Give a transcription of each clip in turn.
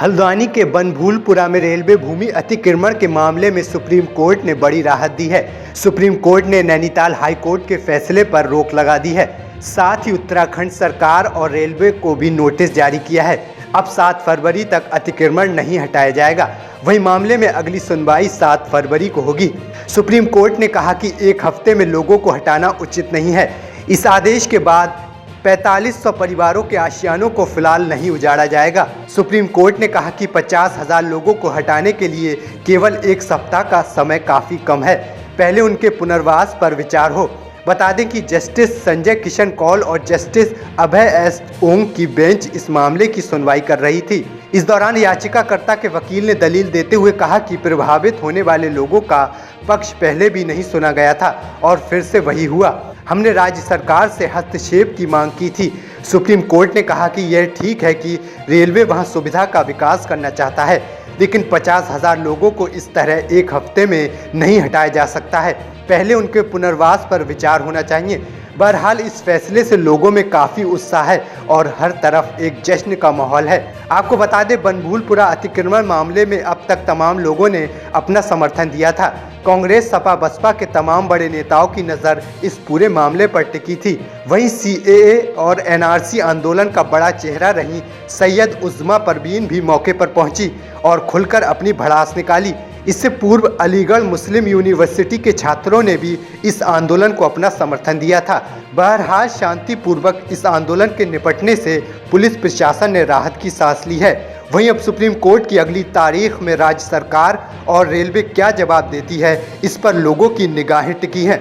हल्द्वानी के बनभूलपुरा में रेलवे भूमि अतिक्रमण के मामले में सुप्रीम कोर्ट ने बड़ी राहत दी है। सुप्रीम कोर्ट ने नैनीताल हाई कोर्ट के फैसले पर रोक लगा दी है। साथ ही उत्तराखंड सरकार और रेलवे को भी नोटिस जारी किया है। अब 7 फरवरी तक अतिक्रमण नहीं हटाया जाएगा। वहीं मामले में अगली सुनवाई 7 फरवरी को होगी। सुप्रीम कोर्ट ने कहा कि 1 हफ्ते में लोगों को हटाना उचित नहीं है। इस आदेश के बाद 4500 परिवारों के आशियानों को फिलहाल नहीं उजाड़ा जाएगा। सुप्रीम कोर्ट ने कहा कि 50,000 लोगों को हटाने के लिए केवल 1 सप्ताह का समय काफ़ी कम है। पहले उनके पुनर्वास पर विचार हो। बता दें कि जस्टिस संजय किशन कौल और जस्टिस अभय एस ओंग की बेंच इस मामले की सुनवाई कर रही थी। इस दौरान याचिकाकर्ता के वकील ने दलील देते हुए कहा कि प्रभावित होने वाले लोगों का पक्ष पहले भी नहीं सुना गया था और फिर से वही हुआ। हमने राज्य सरकार से हस्तक्षेप की मांग की थी। सुप्रीम कोर्ट ने कहा कि यह ठीक है कि रेलवे वहां सुविधा का विकास करना चाहता है, लेकिन 50,000 लोगों को इस तरह 1 हफ्ते में नहीं हटाया जा सकता है। पहले उनके पुनर्वास पर विचार होना चाहिए। बहरहाल इस फैसले से लोगों में काफ़ी उत्साह है और हर तरफ एक जश्न का माहौल है। आपको बता दें, बनभूलपुरा अतिक्रमण मामले में अब तक तमाम लोगों ने अपना समर्थन दिया था। कांग्रेस, सपा, बसपा के तमाम बड़े नेताओं की नज़र इस पूरे मामले पर टिकी थी। वहीं CAA और NRC आंदोलन का बड़ा चेहरा रही सैयद उज़्मा परवीन भी मौके पर पहुंची और खुलकर अपनी भड़ास निकाली। इससे पूर्व अलीगढ़ मुस्लिम यूनिवर्सिटी के छात्रों ने भी इस आंदोलन को अपना समर्थन दिया था। बहरहाल शांतिपूर्वक इस आंदोलन के निपटने से पुलिस प्रशासन ने राहत की सांस ली है। वहीं अब सुप्रीम कोर्ट की अगली तारीख में राज्य सरकार और रेलवे क्या जवाब देती है, इस पर लोगों की निगाहें टिकी हैं।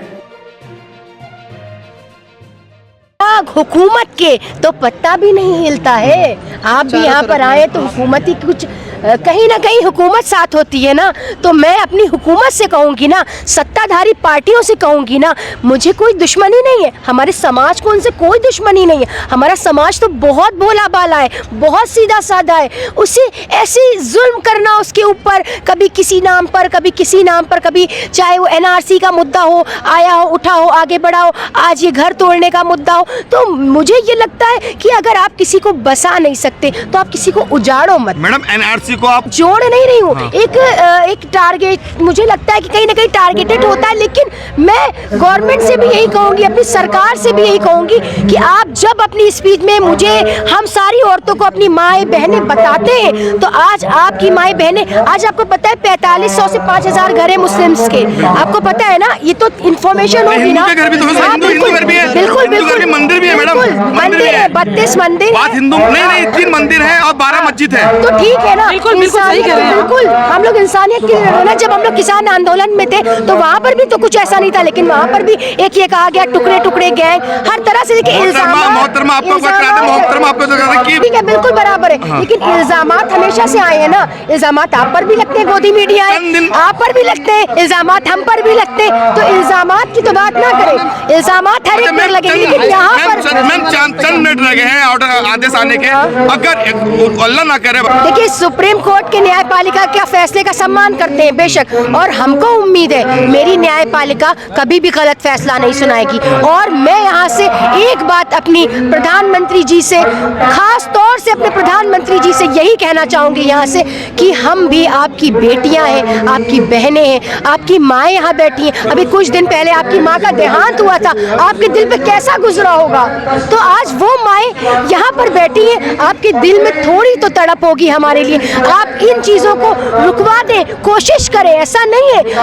हुकूमत के तो पत्ता भी नहीं हिलता है। आप भी यहाँ पर आए तो हुकूमत ही कुछ कहीं ना कहीं हुकूमत साथ होती है ना। तो मैं अपनी हुकूमत से कहूँगी ना, सत्ताधारी पार्टियों से कहूँगी ना, मुझे कोई दुश्मनी नहीं है। हमारे समाज को उनसे कोई दुश्मनी नहीं है। हमारा समाज तो बहुत भोला भाला है, बहुत सीधा साधा है। उसे ऐसी जुल्म करना उसके ऊपर, कभी किसी नाम पर, कभी किसी नाम पर, कभी चाहे वो NRC का मुद्दा हो, आया हो, उठा हो, आगे बढ़ा हो, आज ये घर तोड़ने का मुद्दा हो। तो मुझे ये लगता है कि अगर आप किसी को बसा नहीं सकते तो आप किसी को उजाड़ो मत। मैडम, NRC को आप जोड़ नहीं रही हूँ। एक टारगेट, मुझे लगता है कि कहीं ना कहीं टारगेटेड होता है। लेकिन मैं गवर्नमेंट से भी यही कहूँगी, अपनी सरकार से भी यही कहूँगी कि आप जब अपनी स्पीच में मुझे, हम सारी औरतों को अपनी माएँ बहनें बताते हैं, तो आज आपकी माएँ बहनें, आज आपको पता है 4500 से 5000 घर है मुस्लिम्स के। आपको पता है ना, ये तो इन्फॉर्मेशन होगी ना। बिल्कुल बिल्कुल, मंदिर भी है मैडम, मंदिर है, 32 मंदिर है। हिंदू नहीं 3 मंदिर है और 12 मस्जिद है। तो ठीक है ना, बिल्कुल हम लोग इंसानियत की ना। जब हम लोग किसान आंदोलन में थे तो वहाँ पर भी तो कुछ ऐसा नहीं था, लेकिन वहाँ पर भी एक ये कहा गया टुकड़े टुकड़े गैंग, हर तरह से ठीक है, बिल्कुल बराबर है। लेकिन इल्जामात हमेशा से आए हैं ना। इल्जामात आप पर भी लगते हैं, गोदी मीडिया है, आप पर भी लगते हैं इल्जामात, हम पर भी लगते हैं। तो इल्जामात की तो बात ना करें, इल्जामात हर एक पर लगे, लेकिन यहाँ पर चंद मिनट लगे हैं ऑर्डर आदेश आने के। अगर अल्लाह ना करे, देखिए सुप्रीम कोर्ट के न्यायपालिका के फैसले का सम्मान करते हैं बेशक, और हमको उम्मीद है मेरी न्यायपालिका कभी भी गलत फैसला नहीं सुनाएगी। और मैं यहाँ से एक बात अपनी प्रधानमंत्री जी से, खास तौर से अपने प्रधानमंत्री जी से यही कहना चाहूँगी यहाँ से कि हम भी आपकी बेटियाँ हैं, आपकी बहनें हैं, आपकी माएँ यहाँ बैठी हैं। अभी कुछ दिन पहले आपकी माँ का देहांत हुआ था, आपके दिल पे कैसा गुजरा होगा। तो आज वो माएँ यहाँ पर बैठी हैं, आपके दिल में थोड़ी तो तड़प होगी हमारे लिए। आप इन चीजों को रुकवा दें, कोशिश करें, ऐसा नहीं है।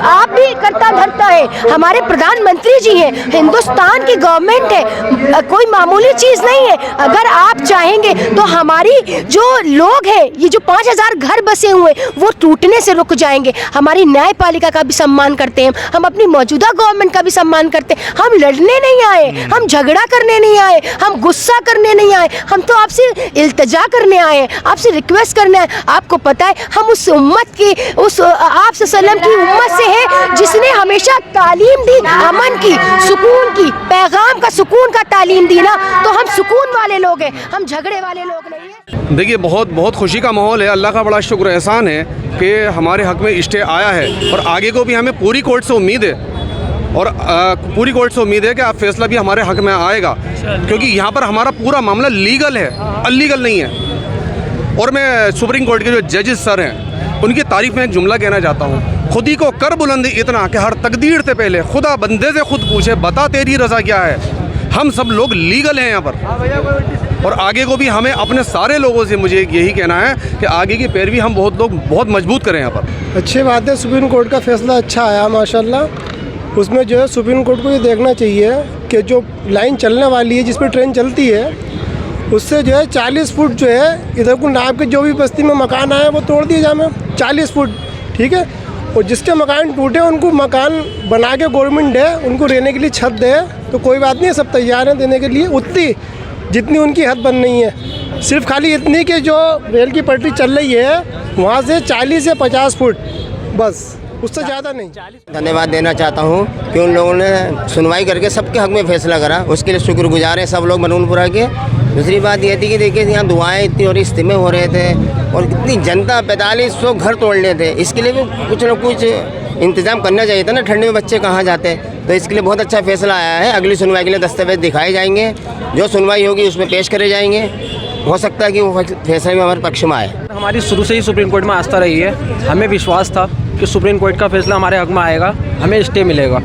आप भी करता धरता है, हमारे प्रधानमंत्री जी हैं, हिंदुस्तान की गवर्नमेंट है, कोई मामूली चीज नहीं है। अगर आप चाहेंगे तो हमारी जो लोग हैं, ये जो 5000 घर बसे हुए, वो टूटने से रुक जाएंगे। हमारी न्यायपालिका का भी सम्मान करते हैं हम, अपनी मौजूदा गवर्नमेंट का भी सम्मान करते हैं। हम लड़ने नहीं आए, हम झगड़ा करने नहीं आए, हम गुस्सा करने नहीं आए, हम तो आपसे इल्तिजा करने आए हैं, आपसे रिक्वेस्ट करना है। आपको पता है हम उस उम्मत की, उस आप सल्लम की उम्मत से है जिसने हमेशा तालीम दी अमन की, सुकून की, पैगाम का, सुकून का तालीम दी ना। तो हम सुकून वाले लोग हैं, हम झगड़े वाले लोग नहीं हैं। देखिए बहुत खुशी का माहौल है। अल्लाह का बड़ा शुक्र एहसान है कि हमारे हक में स्टे आया है और आगे को भी हमें पूरी कोर्ट से उम्मीद है और पूरी कोर्ट से उम्मीद है कि आप फैसला भी हमारे हक में आएगा, क्योंकि यहाँ पर हमारा पूरा मामला लीगल है, अनलीगल नहीं है। और मैं सुप्रीम कोर्ट के जो जजेस सर हैं उनकी तारीफ़ में एक जुमला कहना चाहता हूँ, खुद ही को कर बुलंदी इतना कि हर तकदीर से पहले खुदा बंदे से खुद पूछे बता तेरी रज़ा क्या है। हम सब लोग लीगल हैं यहाँ पर, और आगे को भी हमें अपने सारे लोगों से मुझे यही कहना है कि आगे की पैरवी हम बहुत मजबूत करें यहाँ पर। अच्छी बात है, सुप्रीम कोर्ट का फैसला अच्छा आया माशाल्लाह। उसमें जो है सुप्रीम कोर्ट को ये देखना चाहिए कि जो लाइन चलने वाली है जिस पर ट्रेन चलती है उससे जो है 40 फुट जो है इधर को नाप के जो भी बस्ती में मकान आए वो तोड़ दिए जाए 40 फुट, ठीक है। और जिसके मकान टूटे उनको मकान बना के गवर्नमेंट दे, उनको रहने के लिए छत दे, तो कोई बात नहीं, सब तैयार हैं देने के लिए उतनी जितनी उनकी हद बन रही है। सिर्फ खाली इतनी कि जो रेल की पटरी चल रही है वहाँ से 40 या 50 फुट, बस उससे ज़्यादा नहीं। धन्यवाद देना चाहता हूँ कि उन लोगों ने सुनवाई करके सबके हक में फैसला करा, उसके लिए शुक्रगुजार हैं सब लोग मनूनपुरा के। दूसरी बात ये थी कि देखिए यहाँ दुआएं इतनी और इज्तिमे हो रहे थे और कितनी जनता 4500 घर तोड़ने थे, इसके लिए भी कुछ न कुछ इंतज़ाम करना चाहिए था ना, ठंडे में बच्चे कहाँ जाते। तो इसके लिए बहुत अच्छा फैसला आया है। अगली सुनवाई के लिए दस्तावेज दिखाए जाएंगे, जो सुनवाई होगी उसमें पेश करे जाएंगे। हो सकता है कि वो फैसले में हमारे पक्ष में आए। हमारी शुरू से ही सुप्रीम कोर्ट में आस्था रही है, हमें विश्वास था कि सुप्रीम कोर्ट का फैसला हमारे हक में आएगा, हमें स्टे मिलेगा।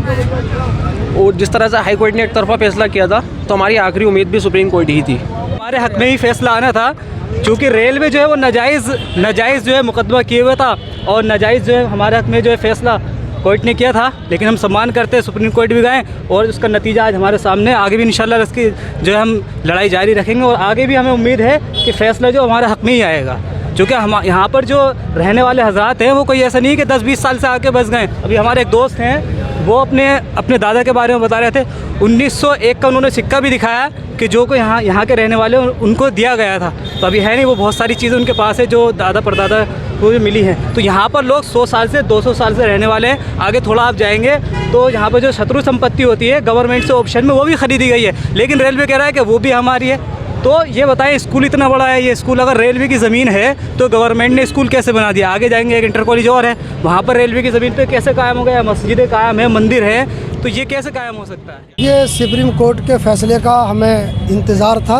और जिस तरह से हाई कोर्ट ने एक तरफा फैसला किया था तो हमारी आखिरी उम्मीद भी सुप्रीम कोर्ट ही थी। हमारे हक में ही फैसला आना था, क्योंकि रेलवे जो है वो नाजायज़ जो है मुकदमा किए हुआ था और नाजायज़ जो है हमारे हक में जो है फैसला कोर्ट ने किया था। लेकिन हम सम्मान करते हैं, सुप्रीम कोर्ट भी गए और उसका नतीजा आज हमारे सामने। आगे भी इंशाल्लाह इसकी जो है हम लड़ाई जारी रखेंगे और आगे भी हमें उम्मीद है कि फ़ैसला जो हमारे हक में ही आएगा। क्योंकि हम यहाँ पर जो रहने वाले हज़रात हैं वो कोई ऐसा नहीं कि 10-20 साल से आके बस गए। अभी हमारे एक दोस्त हैं, वो अपने दादा के बारे में बता रहे थे, 1901 का उन्होंने सिक्का भी दिखाया कि जो को यहाँ के रहने वाले उनको दिया गया था। तो अभी है नहीं, वो बहुत सारी चीज़ें उनके पास है जो दादा परदादा को भी मिली हैं। तो यहाँ पर लोग 100 साल से 200 साल से रहने वाले हैं। आगे थोड़ा आप जाएंगे तो यहाँ पर जो शत्रु संपत्ति होती है गवर्नमेंट से ऑप्शन में, वो भी ख़रीदी गई है, लेकिन रेलवे कह रहा है कि वो भी हमारी है। तो ये बताएं, स्कूल इतना बड़ा है, ये स्कूल अगर रेलवे की ज़मीन है तो गवर्नमेंट ने स्कूल कैसे बना दिया? आगे जाएंगे एक इंटर कॉलेज और है, वहाँ पर रेलवे की ज़मीन पे कैसे कायम हो गया? मस्जिदें कायम है, मंदिर है, तो ये कैसे कायम हो सकता है? ये सुप्रीम कोर्ट के फैसले का हमें इंतज़ार था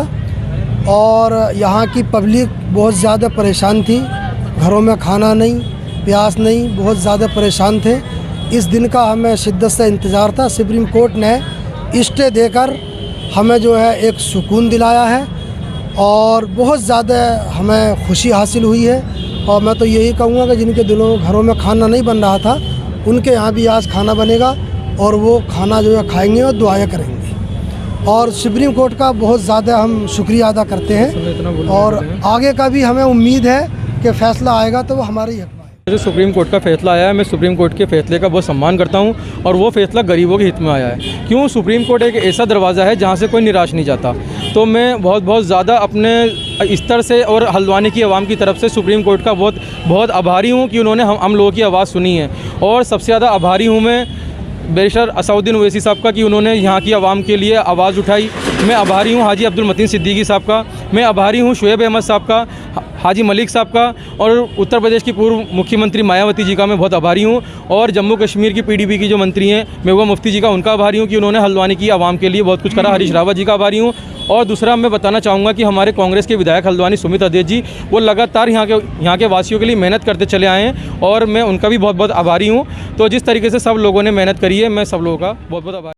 और यहाँ की पब्लिक बहुत ज़्यादा परेशान थी, घरों में खाना नहीं, प्यास नहीं, बहुत ज़्यादा परेशान थे। इस दिन का हमें शिद्दत से इंतज़ार था। सुप्रीम कोर्ट ने स्टे देकर हमें जो है एक सुकून दिलाया है और बहुत ज़्यादा हमें खुशी हासिल हुई है। और मैं तो यही कहूँगा कि जिनके दिलों घरों में खाना नहीं बन रहा था उनके यहाँ भी आज खाना बनेगा और वो खाना जो है खाएंगे और दुआएं करेंगे। और सुप्रीम कोर्ट का बहुत ज़्यादा हम शुक्रिया अदा करते हैं और आगे का भी हमें उम्मीद है कि फ़ैसला आएगा तो वो हमारे ही हक़ में। जो सुप्रीम कोर्ट का फैसला आया है, मैं सुप्रीम कोर्ट के फैसले का बहुत सम्मान करता हूं और वो फैसला गरीबों के हित में आया है। क्यों? सुप्रीम कोर्ट एक ऐसा दरवाज़ा है जहां से कोई निराश नहीं जाता। तो मैं बहुत ज़्यादा अपने स्तर से और हल्द्वानी की आवाम की तरफ से सुप्रीम कोर्ट का बहुत आभारी हूं कि उन्होंने हम लोगों की आवाज़ सुनी है। और सबसे ज़्यादा आभारी हूँ मैं बैरिस्टर असउद्दीन ओवैसी साहब का कि उन्होंने यहाँ की आवाम के लिए आवाज़ उठाई। मैं आभारी हूँ हाजी अब्दुल मतीन सिद्दीकी साहब का, मैं आभारी हूँ शुएब अहमद साहब का, हाजी मलिक साहब का, और उत्तर प्रदेश की पूर्व मुख्यमंत्री मायावती जी का मैं बहुत आभारी हूँ। और जम्मू कश्मीर की पीडीपी की जो मंत्री हैं महबूबा मुफ्ती जी का, उनका आभारी हूँ कि उन्होंने हल्द्वानी की आवाम के लिए बहुत कुछ करा। हरीश रावत जी का आभारी हूँ। और दूसरा मैं बताना चाहूँगा कि हमारे कांग्रेस के विधायक हल्द्वानी सुमित अदेश जी, वो लगातार यहाँ के वासियों के लिए मेहनत करते चले आए हैं और मैं उनका भी बहुत आभारी हूँ। तो जिस तरीके से सब लोगों ने मेहनत करी है, मैं सब लोगों का बहुत आभारी।